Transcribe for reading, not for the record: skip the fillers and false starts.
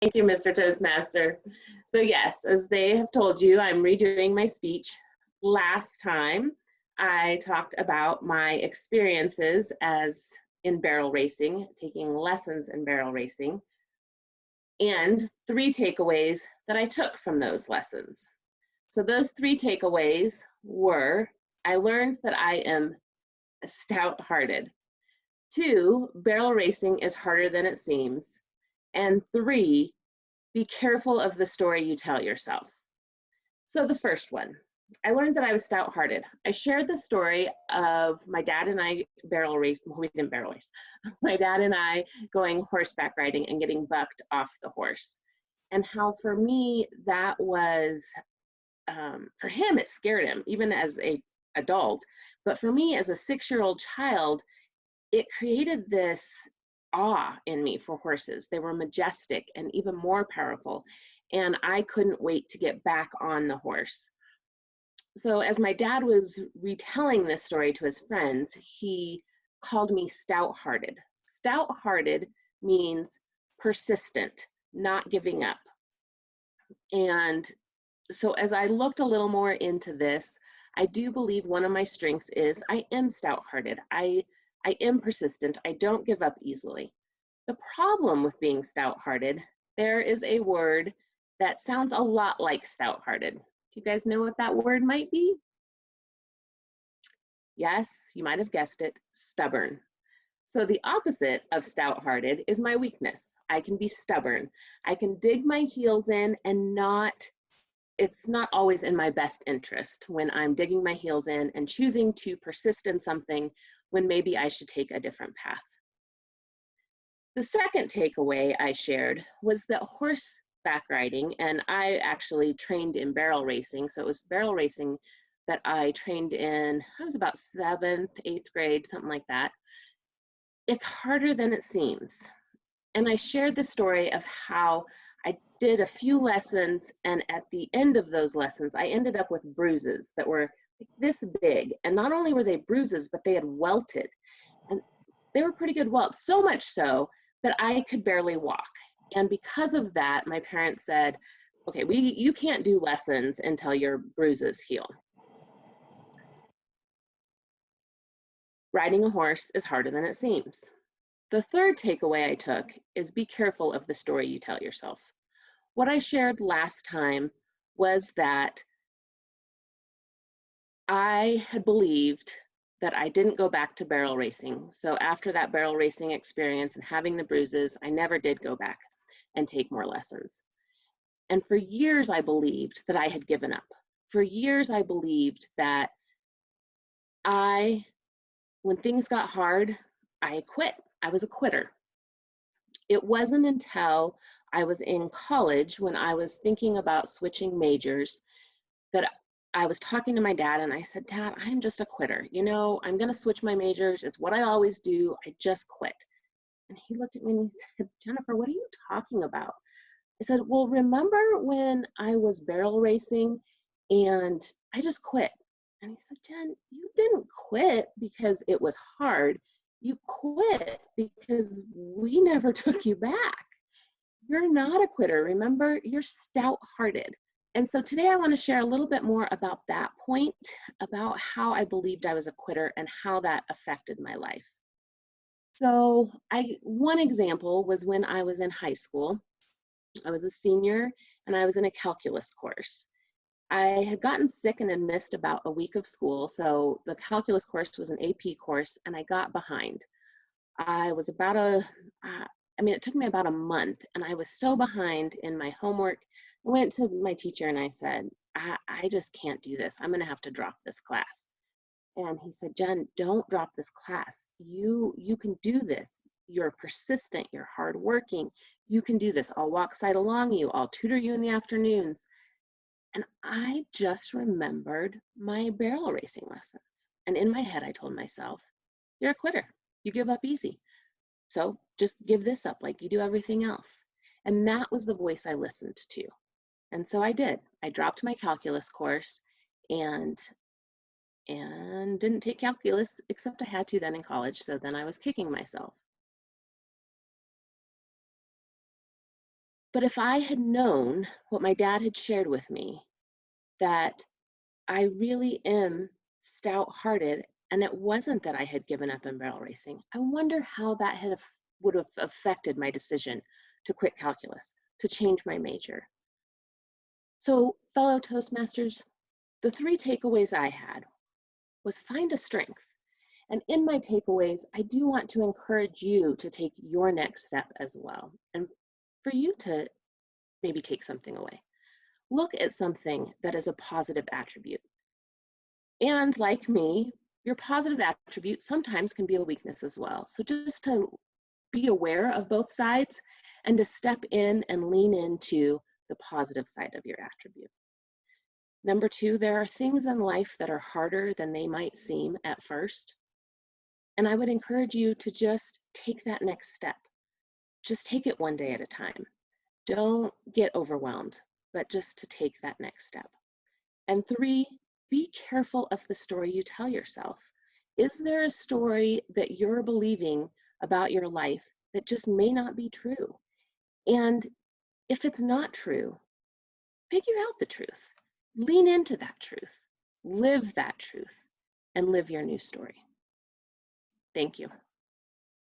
Thank you, Mr. Toastmaster. So yes, as they have told you, I'm redoing my speech. Last time, I talked about my experiences as in barrel racing, taking lessons in barrel racing, and 3 takeaways that I took from those lessons. So those 3 takeaways were, I learned that I am stout-hearted. 2, barrel racing is harder than it seems. And 3, be careful of the story you tell yourself. So the first one, I learned that I was stout-hearted. I shared the story of my dad and I barrel race, well, we didn't barrel race, my dad and I going horseback riding and getting bucked off the horse. And how for me, that was, for him, it scared him, even as a adult. But for me, as a 6-year-old child, it created this awe in me for horses. They were majestic and even more powerful, and I couldn't wait to get back on the horse. So as my dad was retelling this story to his friends, he called me stout-hearted. Stout-hearted means persistent, not giving up. And so as I looked a little more into this, I do believe one of my strengths is I am stout-hearted. I am persistent. I don't give up easily. The problem with being stout-hearted, there is a word that sounds a lot like stout-hearted. Do you guys know what that word might be? Yes, you might have guessed it, stubborn. So the opposite of stout-hearted is my weakness. I can be stubborn. I can dig my heels in and it's not always in my best interest when I'm digging my heels in and choosing to persist in something when maybe I should take a different path. The second takeaway I shared was that horseback riding, and I actually trained in barrel racing, so it was barrel racing that I trained in, I was about 7th, 8th grade, something like that. It's harder than it seems. And I shared the story of how I did a few lessons, and at the end of those lessons, I ended up with bruises that were this big. And not only were they bruises, but they had welted. And they were pretty good welts, so much so that I could barely walk. And because of that, my parents said, okay, you can't do lessons until your bruises heal. Riding a horse is harder than it seems. The third takeaway I took is be careful of the story you tell yourself. What I shared last time was that I had believed that I didn't go back to barrel racing. So after that barrel racing experience and having the bruises, I never did go back and take more lessons. And for years, I believed that I had given up. For years, I believed that when things got hard, I quit. I was a quitter. It wasn't until I was in college when I was thinking about switching majors that I was talking to my dad and I said, Dad, I'm just a quitter. You know, I'm going to switch my majors. It's what I always do. I just quit. And he looked at me and he said, Jennifer, what are you talking about? I said, well, remember when I was barrel racing and I just quit? And he said, Jen, you didn't quit because it was hard. You quit because we never took you back. You're not a quitter. Remember, you're stout-hearted. And so today I want to share a little bit more about that point, about how I believed I was a quitter and how that affected my life. So one example was when I was in high school. I was a senior and I was in a calculus course. I had gotten sick and had missed about a week of school. So the calculus course was an AP course and I got behind. I was it took me about a month and I was so behind in my homework. I went to my teacher and I said, I just can't do this. I'm going to have to drop this class. And he said, Jen, don't drop this class. You can do this. You're persistent. You're hardworking. You can do this. I'll walk side along you. I'll tutor you in the afternoons. And I just remembered my barrel racing lessons. And in my head, I told myself, you're a quitter. You give up easy. So just give this up like you do everything else. And that was the voice I listened to. And so I did. I dropped my calculus course and didn't take calculus, except I had to then in college. So then I was kicking myself. But if I had known what my dad had shared with me, that I really am stout-hearted, and it wasn't that I had given up in barrel racing, I wonder how that would have affected my decision to quit calculus, to change my major. So, fellow Toastmasters, the three takeaways I had was find a strength. And in my takeaways, I do want to encourage you to take your next step as well, and for you to maybe take something away. Look at something that is a positive attribute. And like me, your positive attribute sometimes can be a weakness as well. So just to be aware of both sides and to step in and lean into the positive side of your attribute. Number two, there are things in life that are harder than they might seem at first. And I would encourage you to just take that next step. Just take it one day at a time. Don't get overwhelmed, but just to take that next step. And three, be careful of the story you tell yourself. Is there a story that you're believing about your life that just may not be true? And if it's not true, figure out the truth. Lean into that truth. Live that truth and live your new story. Thank you.